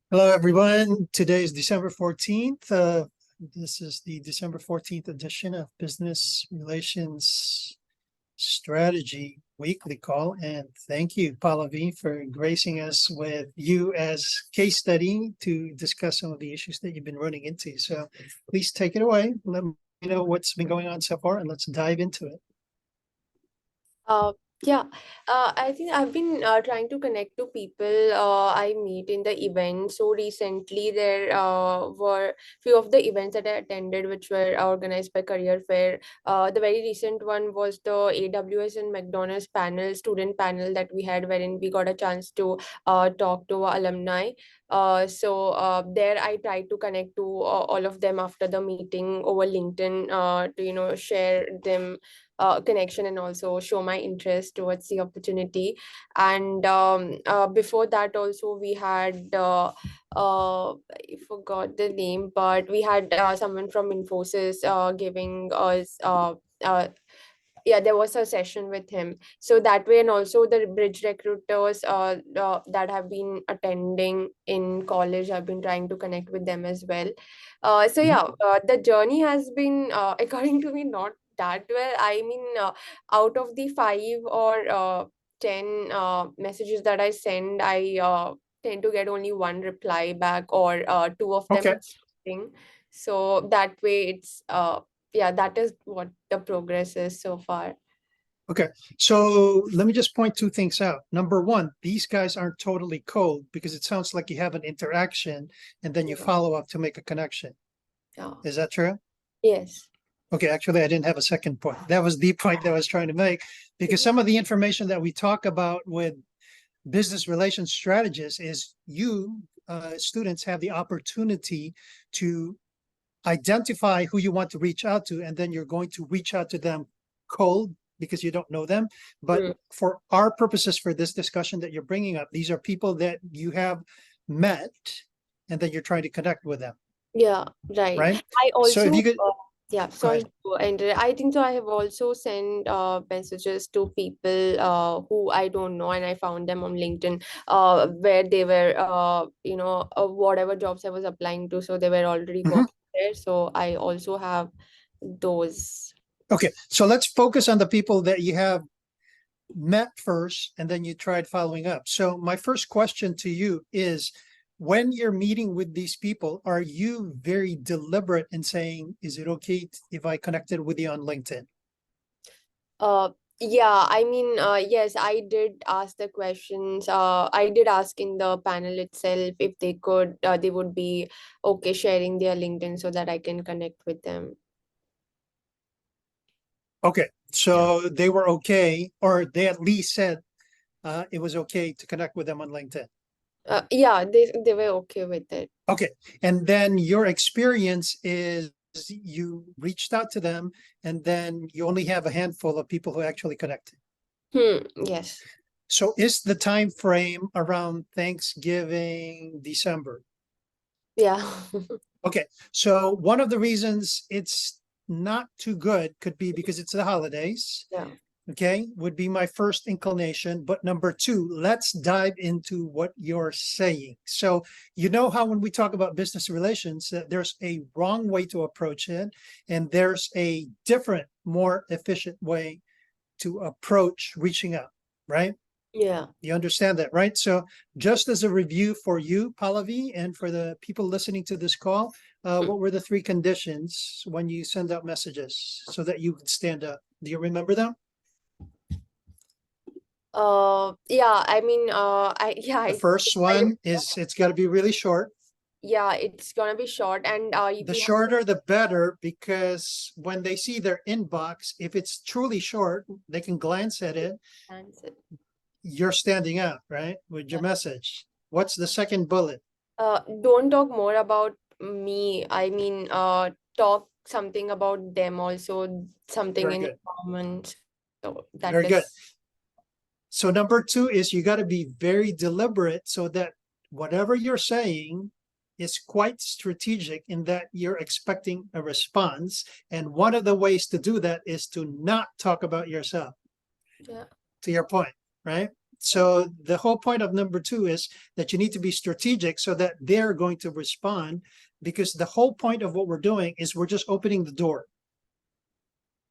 Hello, everyone. Today is December 14th. This is the December 14th edition of Business Relations Strategy Weekly Call. And thank you, Pallavi, for gracing us with you as case study to discuss some of the issues that you've been running into. So please take it away. Let me know what's been going on so far, and let's dive into it. Uh, yeah, I think I've been trying to connect to people I meet in the event. So recently, there were few of the events that I attended, which were organized by Career Fair. The very recent one was the AWS and McDonald's panel, student panel that we had, wherein we got a chance to talk to our alumni. There I tried to connect to all of them after the meeting over LinkedIn to share them connection and also show my interest towards the opportunity. And before that also we had I forgot the name, but we had someone from Infosys giving us yeah, there was a session with him, so that way. And also the bridge recruiters that have been attending in college, I've been trying to connect with them as well. The journey has been according to me not that well. I mean, out of the 5 or 10 messages that I send, I tend to get only one reply back, or two of them Okay. thing. So that way it's yeah, that is what the progress is so far. Okay, so let me just point two things out. Number one, these guys aren't totally cold because it sounds like you have an interaction and then you Yeah. follow up to make a connection. Yeah. Is that true? Yes. Okay, actually, I didn't have a second point. That was the point that I was trying to make because some of the information that we talk about with business relations strategists is you students have the opportunity to identify who you want to reach out to, and then you're going to reach out to them cold because you don't know them. But Mm. for our purposes, for this discussion that you're bringing up, these are people that you have met and then you're trying to connect with them, Yeah, right. right? I So if also, you could yeah, go sorry ahead. to enter. I think so. I have also sent messages to people who I don't know, and I found them on LinkedIn, where they were, whatever jobs I was applying to, so they were already Mhm. working there. So I also have those. Okay, so let's focus on the people that you have met first and then you tried following up. So my first question to you is, when you're meeting with these people, are you very deliberate in saying, is it okay if I connected with you on LinkedIn? Uh, yeah, I mean, yes, I did ask the questions. I did ask in the panel itself if they could, they would be okay sharing their LinkedIn so that I can connect with them. Okay, Yeah. so they were okay, or they at least said it was okay to connect with them on LinkedIn. Yeah, they were okay with it. Okay, and then your experience is you reached out to them and then you only have a handful of people who actually connected. Yes. So is the time frame around Thanksgiving, December? Yeah. Okay, so one of the reasons it's not too good could be because it's the holidays. Yeah. Okay, would be my first inclination. But number two, let's dive into what you're saying. So, you know how when we talk about business relations, that there's a wrong way to approach it, and there's a different, more efficient way to approach reaching out, right? Yeah. You understand that, right? So, just as a review for you, Pallavi, and for the people listening to this call, what were the three conditions when you send out messages so that you could stand up? Do you remember them? Yeah, I mean, The first I one is it's got to be really short. yeah, it's gonna be short, and The we have shorter, the better, because when they see their inbox, if it's truly short, they can glance at it. to answer. You're standing out, right, with your message. What's the second bullet? Don't talk more about me. I mean, talk something about them also, something Very in good. common. So that Very good. is, So number two is you got to be very deliberate so that whatever you're saying is quite strategic in that you're expecting a response. And one of the ways to do that is to not talk about yourself, yeah. to your point, right? So the whole point of number 2 is that you need to be strategic so that they're going to respond, because the whole point of what we're doing is we're just opening the door.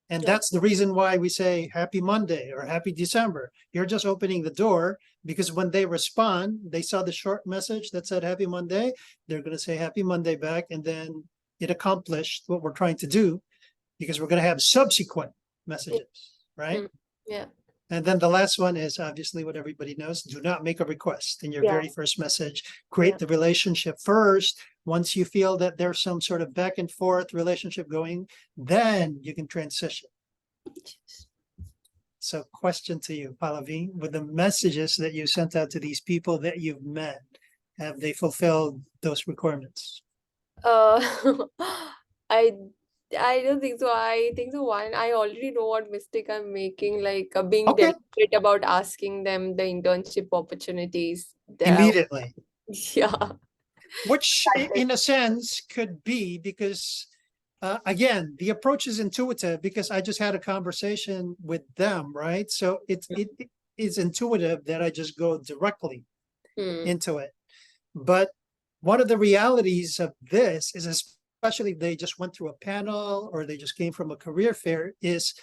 And Yeah. that's the reason why we say happy Monday or happy December. You're just opening the door, because when they respond, they saw the short message that said happy Monday, they're going to say happy Monday back, and then it accomplished what we're trying to do, because we're going to have subsequent messages, right? Yeah. And then the last one is obviously what everybody knows: do not make a request in your Yeah. very first message. Create Yeah. the relationship first. Once you feel that there's some sort of back and forth relationship going, then you can transition. So question to you, Pallavi, with the messages that you sent out to these people that you've met, have they fulfilled those requirements? Uh, I I don't think so. I think so. One, I already know what mistake I'm making, like being Okay, deliberate about asking them the internship opportunities. immediately. Yeah. Which That's it. in a sense could be because again, the approach is intuitive, because I just had a conversation with them, right? So it is intuitive that I just go directly into it. But one of the realities of this is, especially if they just went through a panel or they just came from a career fair, is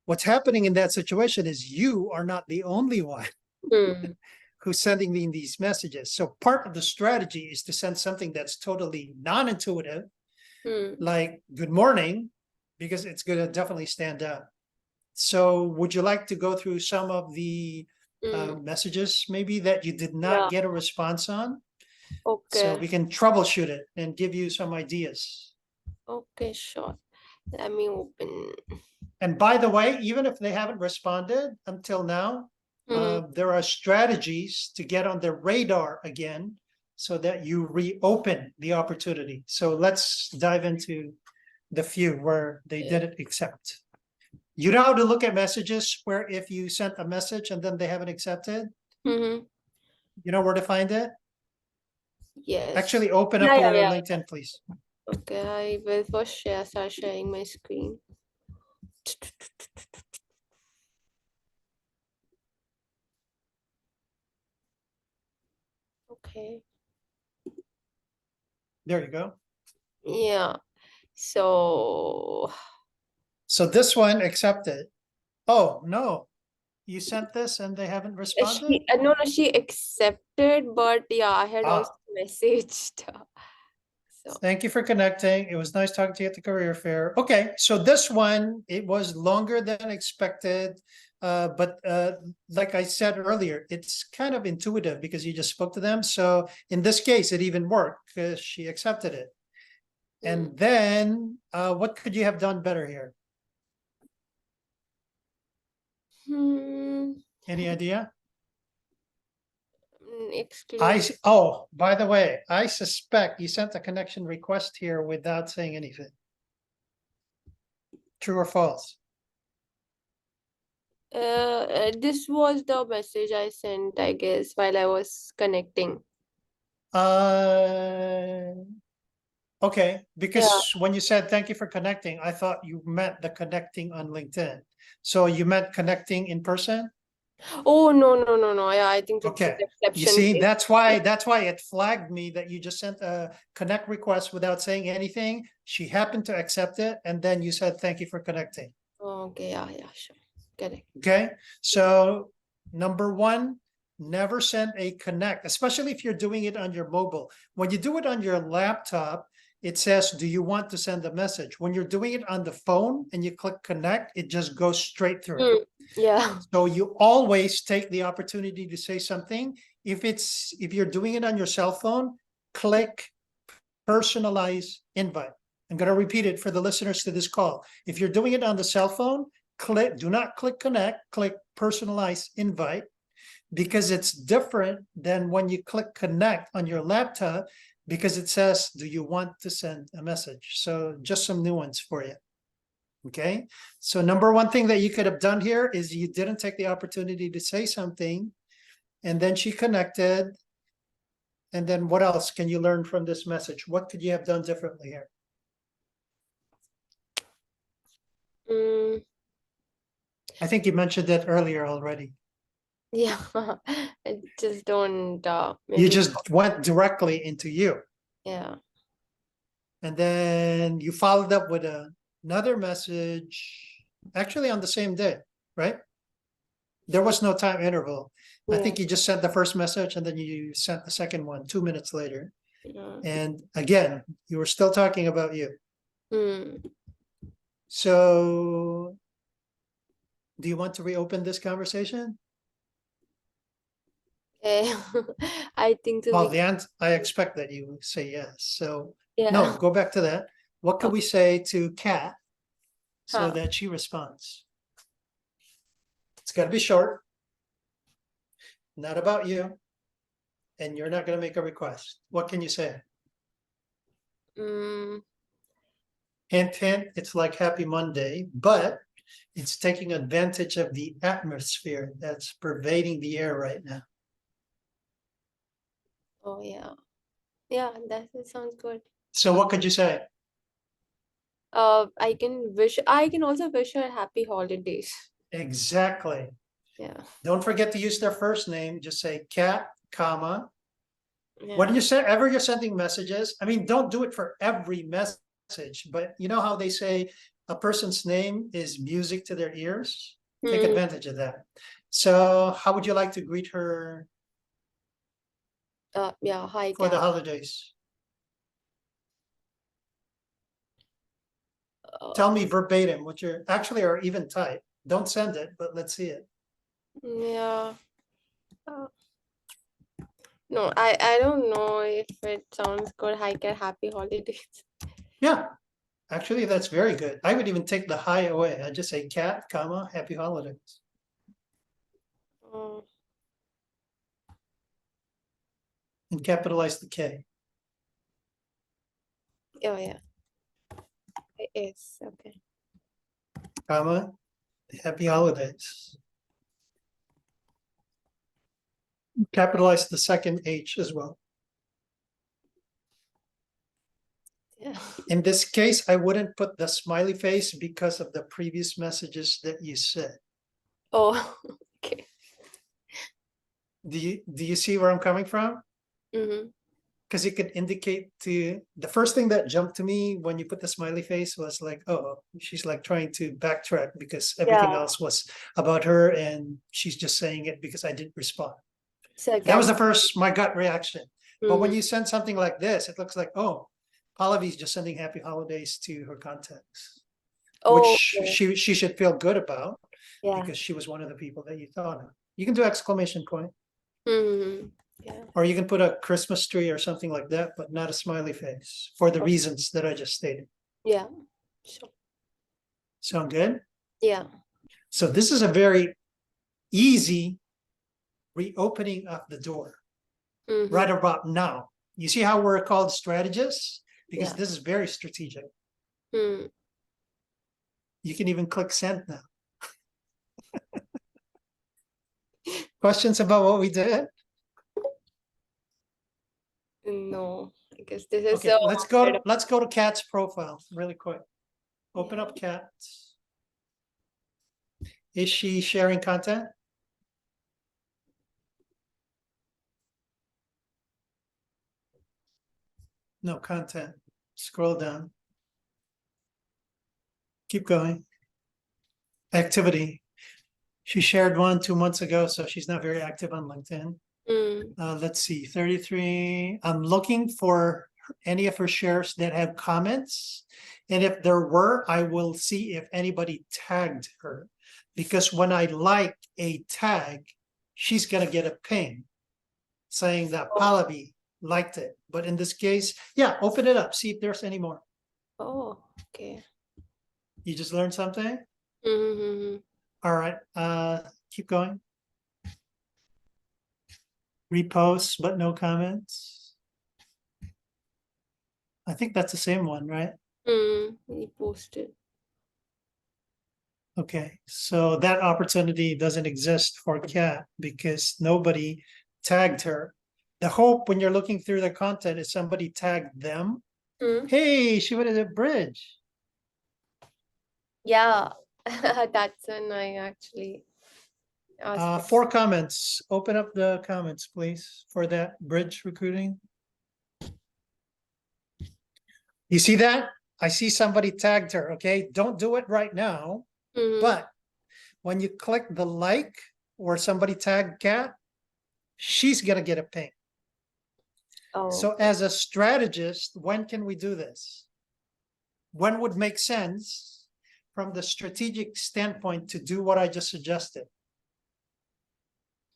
what's happening in that situation is you are not the only one Hmm. who's sending me these messages. So part of the strategy is to send something that's totally non-intuitive, Hmm. like good morning, because it's going to definitely stand out. So would you like to go through some of the Hmm. messages maybe that you did not Yeah. get a response on, so Okay. we can troubleshoot it and give you some ideas? Okay, sure. Let me open. And by the way, even if they haven't responded until now, Hmm. there are strategies to get on their radar again so that you reopen the opportunity. So let's dive into the few where they didn't accept. You know how to look at messages where if you sent a message and then they haven't accepted, Mm-hmm. you know where to find it? Yes. Actually, open Yeah, up yeah, your yeah. LinkedIn, please. Okay, I will first start sharing my screen. Okay. There you go. Yeah. So So this one accepted. Oh, no, you sent this and they haven't responded? she accepted, but yeah, I had also Ah, messaged. So thank you for connecting. It was nice talking to you at the career fair. Okay, so this one, it was longer than expected. But like I said earlier, it's kind of intuitive because you just spoke to them. So in this case, it even worked because she accepted it. And then what could you have done better here? hmm, Any idea? exclude. Oh, by the way, I suspect you sent a connection request here without saying anything. True or false? This was the message I sent, I guess, while I was connecting. Uh, okay, Yeah. because when you said thank you for connecting, I thought you meant the connecting on LinkedIn. So you meant connecting in person? Oh, no, no, no, no. Yeah, I think it's Okay. an You exception see, case. that's why it flagged me that you just sent a connect request without saying anything. She happened to accept it, and then you said thank you for connecting. Okay, yeah, yeah, sure. Correct. Okay, so number one, never send a connect, especially if you're doing it on your mobile. When you do it on your laptop, it says, do you want to send a message? When you're doing it on the phone and you click connect, it just goes straight through. Yeah. So you always take the opportunity to say something. If you're doing it on your cell phone, click personalize invite. I'm going to repeat it for the listeners to this call. If you're doing it on the cell phone, do not click connect, click personalize invite, because it's different than when you click connect on your laptop, because it says, do you want to send a message? So just some nuance for you. Okay. So number one thing that you could have done here is you didn't take the opportunity to say something, and then she connected. And then what else can you learn from this message? What could you have done differently here? Mm, I think you mentioned that earlier already. Yeah. I just don't You maybe. just went directly into you. Yeah. And then you followed up with another message, actually on the same day, right? There was no time interval. I Yeah. think you just sent the first message and then you sent the second one 2 minutes later. Yeah. And again, you were still talking about you. Hmm. So do you want to reopen this conversation? Eh, I think so. Well, We. the answer, I expect that you say yes. So no, Yeah. go back to that. What could we Okay. say to Kat so Huh. that she responds? It's got to be short, not about you, and you're not going to make a request. What can you say? Mm, Hint, hint, it's like Happy Monday, but it's taking advantage of the atmosphere that's pervading the air right now. oh yeah. Yeah, that sounds good. So what could you say? I can also wish her happy holidays. Exactly. Yeah. Don't forget to use their first name. Just say Cat, comma. When Yeah. you say ever you're sending messages, I mean, don't do it for every message, but you know how they say a person's name is music to their ears? Take Hmm. advantage of that. So how would you like to greet her Yeah, hi for the Kat. holidays? Uh, Tell me verbatim what you're actually, or even type. Don't send it, but let's see it. yeah. Uh, no, I don't know if it sounds good. Hi Kat, happy holidays. Yeah, actually, that's very good. I would even take the hi away. I just say cat, comma, happy holidays, Oh, and capitalize the K, oh yeah. It is. Okay. comma, happy holidays. Capitalize the second H as well. Yeah. In this case, I wouldn't put the smiley face because of the previous messages that you said. Oh, okay. Do you see where I'm coming from? Mm-hmm. Because it could indicate to the first thing that jumped to me when you put the smiley face was like, oh, she's like trying to backtrack because everything Yeah. else was about her and she's just saying it because I didn't respond. That was Sarcastic. the first my gut reaction. But when Mm-hmm. you send something like this, it looks like, oh, Pallavi's just sending happy holidays to her contacts, which Oh, okay. she should feel good about Yeah. because she was one of the people that you thought of. You can do exclamation point, Mm-hmm. Yeah. or you can put a Christmas tree or something like that, but not a smiley face for the Oh, reasons that I just stated. yeah. Sure. Sound good? Yeah. So this is a very easy reopening of the door Mm-hmm. right about now. You see how we're called strategists? Because Yeah. this is very strategic. Hmm. You can even click send now. Questions about what we did? No, I guess this is Okay, let's go bit to let's go to Kat's profile really quick. Open yeah. up Kat. Is she sharing content? No content. Scroll down. Keep going. Activity. She shared one 2 months ago, so she's not very active on LinkedIn. Mm. Let's see, 33. I'm looking for any of her shares that have comments. And if there were, I will see if anybody tagged her. Because when I like a tag, she's going to get a ping saying that Oh, Pallavi liked it. But in this case, yeah, open it up, see if there's any more. oh, okay. You just learned something? Mm-hmm. All right, keep going. Repost, but no comments. I think that's the same one, right? Mm. He posted. Okay, so that opportunity doesn't exist for Kat because nobody tagged her. The hope when you're looking through the content is somebody tagged them. Mm. Hey, she went to the bridge. Yeah, that's annoying actually. aspect. 4 comments. Open up the comments, please, for that bridge recruiting. You see that? I see somebody tagged her, okay? Don't do it right now. But when you click the like or somebody tagged Kat, she's going to get a ping. Oh, So as a strategist, when can we do this? When would make sense from the strategic standpoint to do what I just suggested?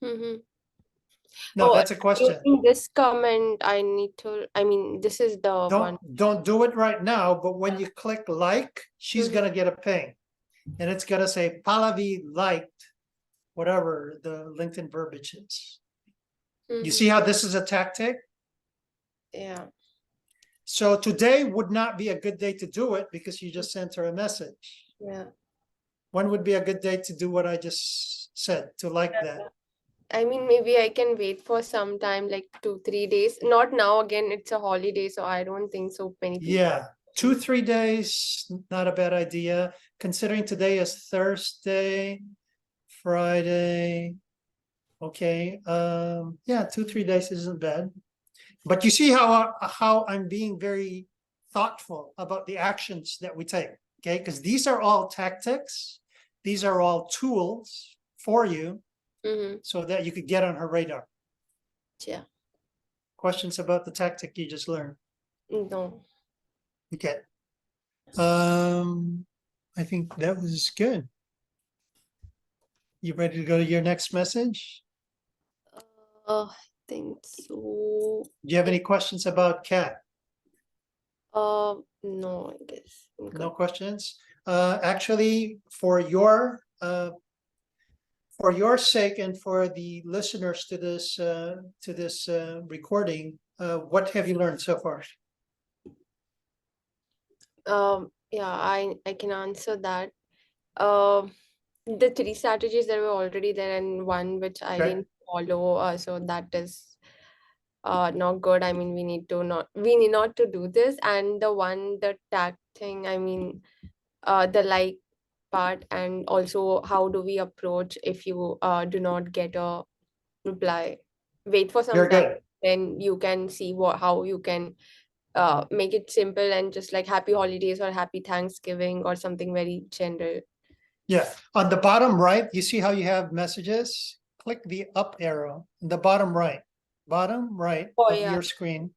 No, oh, that's a question. in this comment, I need to. I mean, this is the one. Don't do it right now, but when you click like, she's gonna get a ping. And it's gonna say Pallavi liked whatever the LinkedIn verbiage is. You see how this is a tactic? Yeah. So today would not be a good day to do it because you just sent her a message. Yeah. When would be a good day to do what I just said, to like that? I mean, maybe I can wait for some time, like 2, 3 days. Not now. Again, it's a holiday, so I don't think so many people. Yeah, 2, 3 days, not a bad idea. Considering today is Thursday, Friday. Okay, yeah, 2, 3 days isn't bad. But you see how I'm being very thoughtful about the actions that we take, okay? Because these are all tactics. These are all tools for you so that you could get on her radar. Yeah. Questions about the tactic you just learned? No. Okay. I think that was good. You ready to go to your next message? I think so. Do you have any questions about Cat? No, I guess. No questions. Actually, for your sake and for the listeners to this recording, what have you learned so far? Yeah, I can answer that. The 3 strategies that were already there and one which I Okay. didn't follow, so that is not good. I mean, we need not to do this. And the tag thing, I mean, the like part, and also how do we approach if you do not get a reply? Wait for some Very time, good. then you can see how you can make it simple and just like happy holidays or happy Thanksgiving or something very general. Yeah. On the bottom right, you see how you have messages? Click the up arrow in the bottom right Oh of yeah, your screen.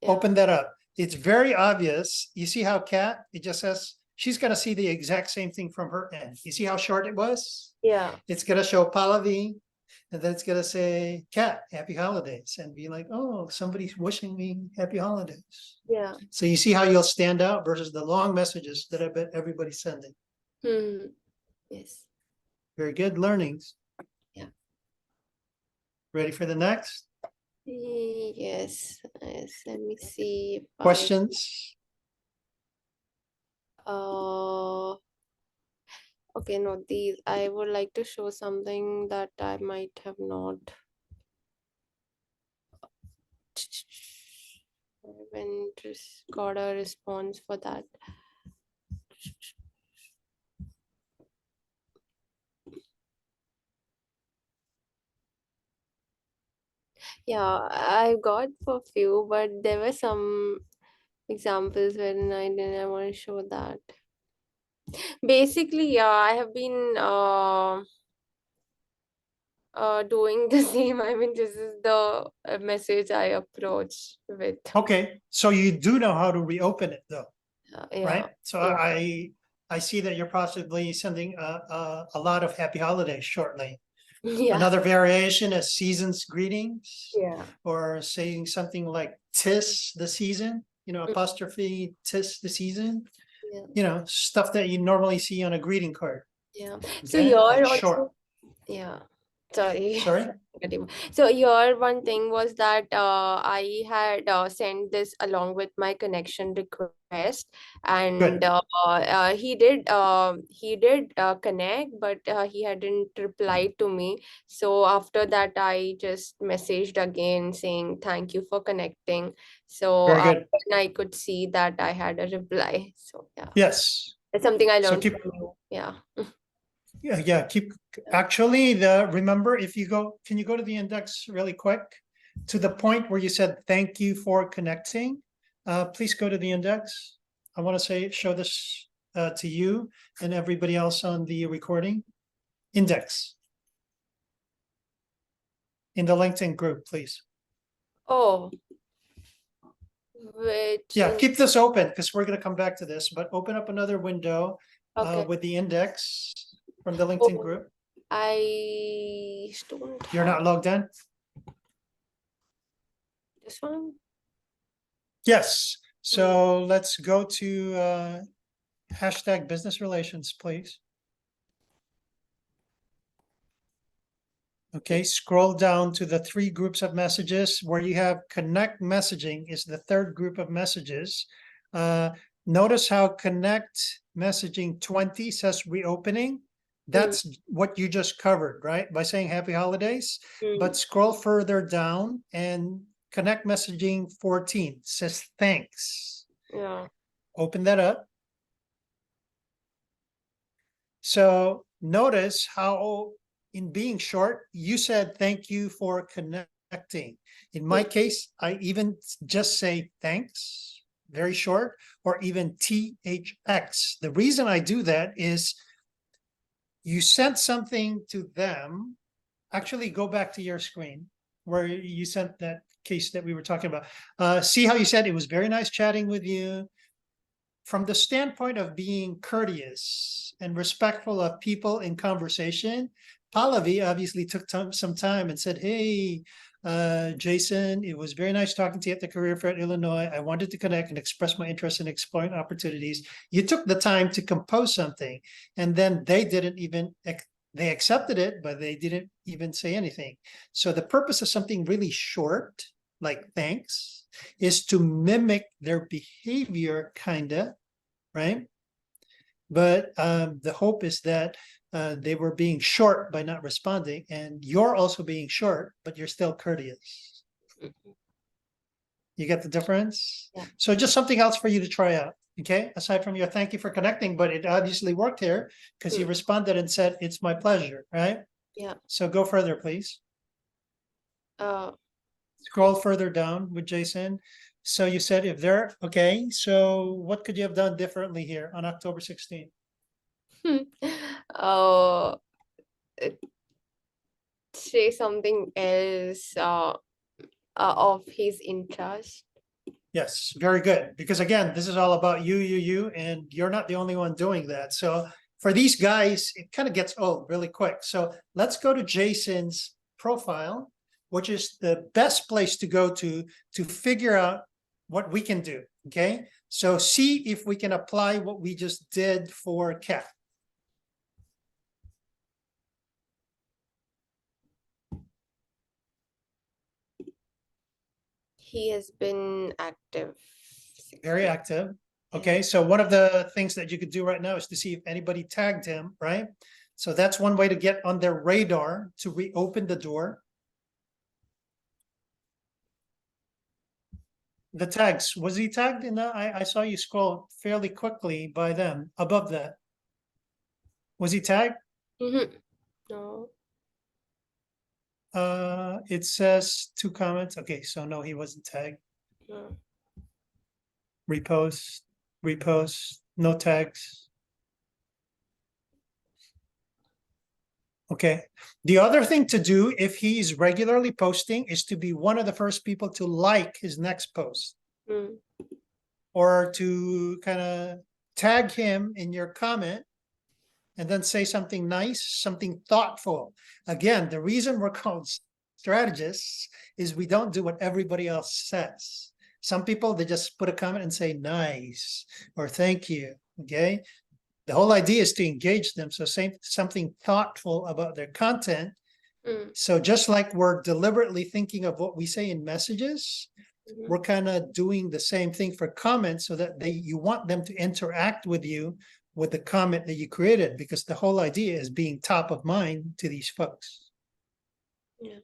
yeah, Open that up. It's very obvious. You see how Kat, it just says she's going to see the exact same thing from her end. You see how short it was? yeah, It's going to show Pallavi, and then it's going to say, Kat, happy holidays, and be like, oh, somebody's wishing me happy holidays. yeah. So you see how you'll stand out versus the long messages that I bet everybody's sending. Yes. Very good learnings. Yeah. Ready for the next? Yes. Yes. Let me see if Questions? okay, no, these I would like to show something that I might have not. I haven't got a response for that. Yeah, I got for few, but there were some examples when I didn't want to show that. Basically, yeah, I have been doing the same. I mean, this is the message I approach with. Okay, so you do know how to reopen it though, Yeah, right? So yeah, I see that you're possibly sending a lot of happy holidays shortly. yeah, Another variation is season's greetings, yeah. or saying something like "tis the season," apostrophe "tis the season," Yeah, stuff that you normally see on a greeting card. yeah. So Okay, you're it's short. also, yeah. Sorry. Sorry. So your one thing was that I had sent this along with my connection request, and Good. he did connect, but he hadn't replied to me. So after that, I just messaged again saying thank you for connecting. So Very good. then I could see that I had a reply. So yeah, Yes. that's something I So learned keep from you. Yeah. Yeah, keep, actually, remember, if you go, can you go to the index really quick? To the point where you said, thank you for connecting. Please go to the index. I want to show this to you and everybody else on the recording. Index. In the LinkedIn group, please. Oh, which Yeah, keep this open because we're going to come back to this, but open up another window okay. with the index from the LinkedIn Oh, group. I don't You're have not logged in? this one. Yes. So let's go to hashtag business relations, please. Okay, scroll down to the 3 groups of messages where you have connect messaging is the 3rd group of messages. Notice how connect messaging 20 says reopening. That's what you just covered, right? By saying happy holidays. But scroll further down and connect messaging 14 says thanks. Yeah. Open that up. So notice how in being short, you said thank you for connecting. In my case, I even just say thanks, very short, or even THX. The reason I do that is you sent something to them. Actually, go back to your screen where you sent that case that we were talking about. See how you said it was very nice chatting with you. From the standpoint of being courteous and respectful of people in conversation, Pallavi obviously took some time and said, hey, Jason, it was very nice talking to you at the Career Fair at Illinois. I wanted to connect and express my interest in exploring opportunities. You took the time to compose something, and then they didn't even, they accepted it, but they didn't even say anything. So the purpose of something really short, like thanks, is to mimic their behavior, kinda, right? But the hope is that they were being short by not responding, and you're also being short, but you're still courteous. You get the difference? Yeah. So just something else for you to try out, okay? Aside from your thank you for connecting, but it obviously worked here because you responded and said, it's my pleasure, right? Yeah. So go further, please. Scroll further down with Jason. So you said if they're okay, so what could you have done differently here on October 16th? uh, say something else of his interest. Yes, very good. Because again, this is all about you, and you're not the only one doing that. So for these guys, it kind of gets old really quick. So let's go to Jason's profile, which is the best place to go to figure out what we can do, okay? So see if we can apply what we just did for Kat. He has been active. Very active. Okay, so one of the things that you could do right now is to see if anybody tagged him, right? So that's one way to get on their radar to reopen the door. The tags, was he tagged in the, I saw you scroll fairly quickly by them above that. Was he tagged? No. It says 2 comments. Okay, so no, he wasn't tagged. No. Repost, repost, no tags. Okay. The other thing to do if he's regularly posting is to be one of the first people to like his next post. Or to kind of tag him in your comment and then say something nice, something thoughtful. Again, the reason we're called strategists is we don't do what everybody else says. Some people, they just put a comment and say nice or thank you, okay? The whole idea is to engage them. So say something thoughtful about their content. So just like we're deliberately thinking of what we say in messages, we're kind of doing the same thing for comments so that you want them to interact with you with the comment that you created, because the whole idea is being top of mind to these folks. Yeah.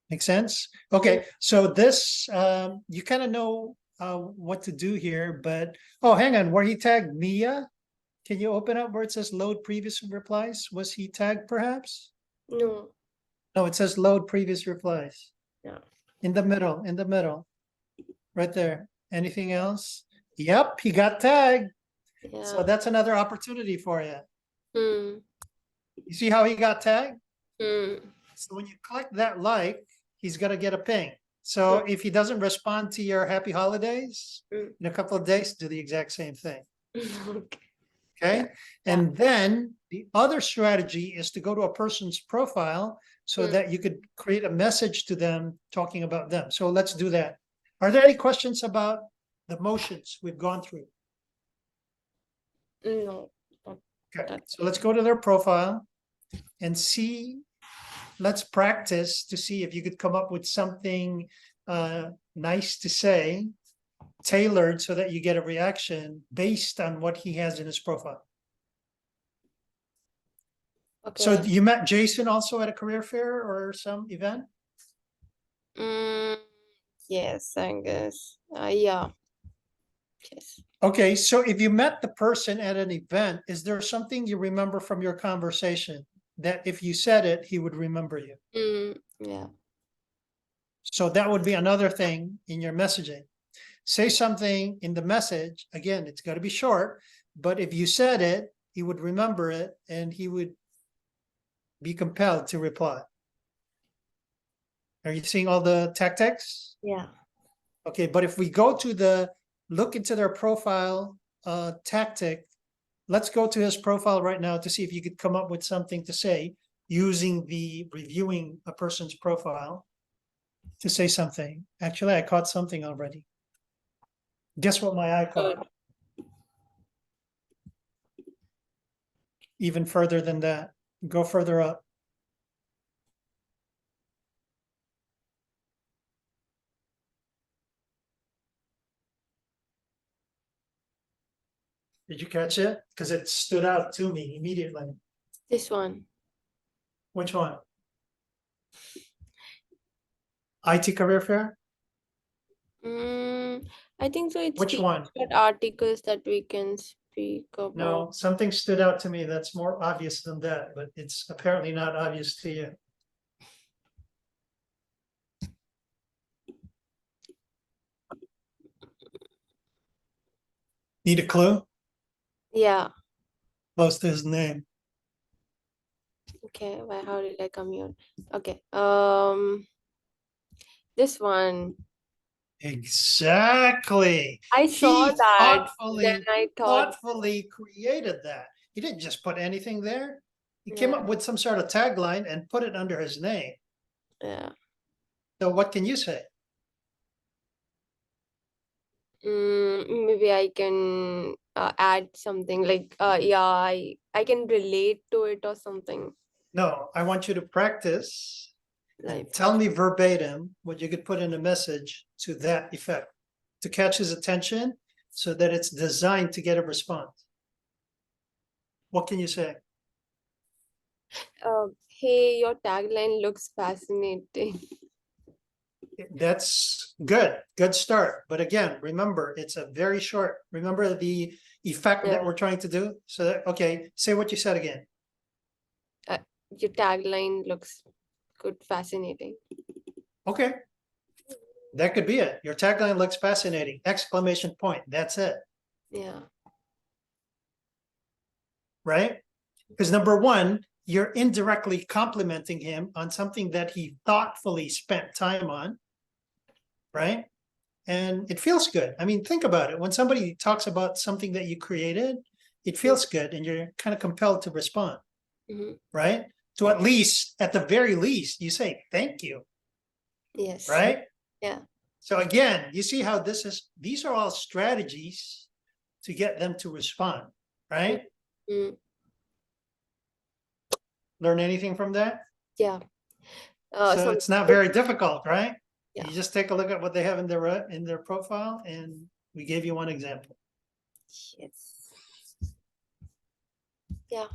Make sense? Okay, so this, you kind of know what to do here, but, oh, hang on, where he tagged Mia? Can you open up where it says load previous replies? Was he tagged perhaps? No. No, it says load previous replies. Yeah. In the middle, right there. Anything else? Yep, he got tagged. So Yeah. that's another opportunity for you. Hmm. You see how he got tagged? Hmm. So when you click that like, he's gonna get a ping. So if he doesn't respond to your happy holidays Mm. in a couple of days, do the exact same thing. Okay. Okay. Yeah. And then the other strategy is to go to a person's profile so Hmm. that you could create a message to them talking about them. So let's do that. Are there any questions about the motions we've gone through? No. Okay. That's So let's go to their profile and see. Let's practice to see if you could come up with something nice to say, tailored so that you get a reaction based on what he has in his profile. So okay. you met Jason also at a career fair or some event? Mm, yes, I guess. Yeah. Yes. Okay, so if you met the person at an event, is there something you remember from your conversation that if you said it, he would remember you? Yeah. So that would be another thing in your messaging. Say something in the message. Again, it's got to be short, but if you said it, he would remember it and he would be compelled to reply. Are you seeing all the tactics? Yeah. Okay, but if we go to the look into their profile tactic, let's go to his profile right now to see if you could come up with something to say using the reviewing a person's profile to say something. Actually, I caught something already. Guess what my eye Good. caught? Even further than that. Go further up. Did you catch it? Because it stood out to me immediately. This one. Which one? IT career fair? I think so. It's Which the one? short articles that we can speak about. No, something stood out to me that's more obvious than that, but it's apparently not obvious to you. Need a clue? Yeah. Close to his name. Okay. Why? How did I come here? Okay. This one. Exactly. I saw He that. Then thoughtfully, I thought, thoughtfully created that. He didn't just put anything there. He came yeah, up with some sort of tagline and put it under his name. yeah. So what can you say? Maybe I can add something like, yeah, I can relate to it or something No, I want you to practice and like. tell me verbatim what you could put in a message to that effect to catch his attention so that it's designed to get a response. What can you say? Hey, your tagline looks fascinating. That's good. Good start. But again, remember, it's a very short. Remember the effect that Yeah. we're trying to do? So that, okay, say what you said again. Uh, your tagline looks good, fascinating. Okay, that could be it. Your tagline looks fascinating. Exclamation point. That's it, Yeah. right? Because number one, you're indirectly complimenting him on something that he thoughtfully spent time on, right? And it feels good. I mean, think about it. When somebody talks about something that you created, it feels good and you're kind of compelled to respond, Mm-hmm. right? To at least, at the very least, you say thank you, Yes. right? Yeah. So again, you see how this is, these are all strategies to get them to respond, right? Mm, Learn anything from that? yeah. So Some. it's not very difficult, right? Yeah. You just take a look at what they have in their profile, and we gave you one example. Yes. Yeah.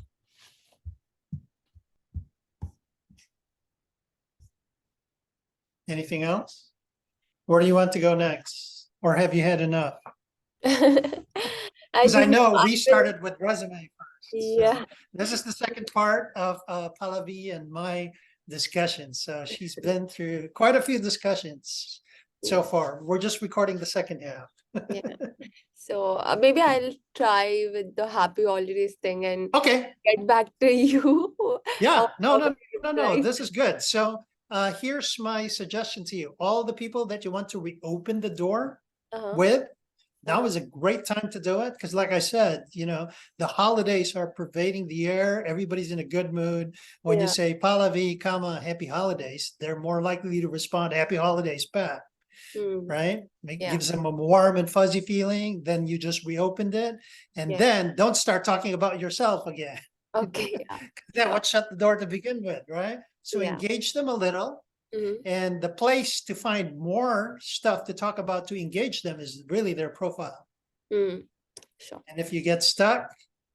Anything else? Where do you want to go next? Or have you had enough? I Because I think know I we will, started with resume first. So yeah, this is the second part of Pallavi and my discussion. So she's been through quite a few discussions so yeah, far. We're just recording the second half. yeah. So maybe I'll try with the happy holidays thing and Okay. get back to you. Yeah. No, With no, no, no. replies. This is good. So here's my suggestion to you. All the people that you want to reopen the door Uh-huh. with, now Uh-huh. is a great time to do it because, like I said, the holidays are pervading the air. Everybody's in a good mood. When you Yeah. say Palavi, comma, happy holidays, they're more likely to respond happy holidays back, Mm. right? Yeah. Gives them a warm and fuzzy feeling. Then you just reopened it. And Yeah. then don't start talking about yourself again. Okay. Yeah. That Sure. would shut the door to begin with, right? So Yeah. engage them a little. Mm-hmm. And the place to find more stuff to talk about to engage them is really their profile. Mm. Sure. And if you get stuck,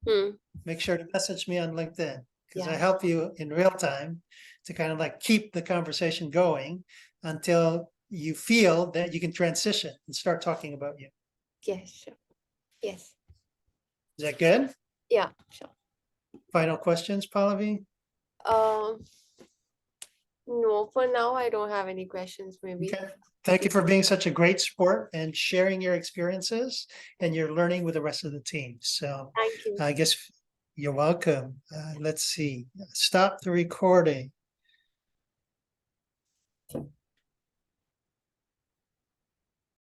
Mm. make sure to message me on LinkedIn because I Yeah. help you in real time to kind of like keep the conversation going until you feel that you can transition and start talking about you. Yes. Sure. Yes. Is that good? Yeah. Sure. Final questions, Pallavi? Um. No, for now I don't have any questions. Maybe. Okay. Thank you for being such a great sport and sharing your experiences and your learning with the rest of the team. So Thank you. I guess you're welcome. Let's see. Stop the recording.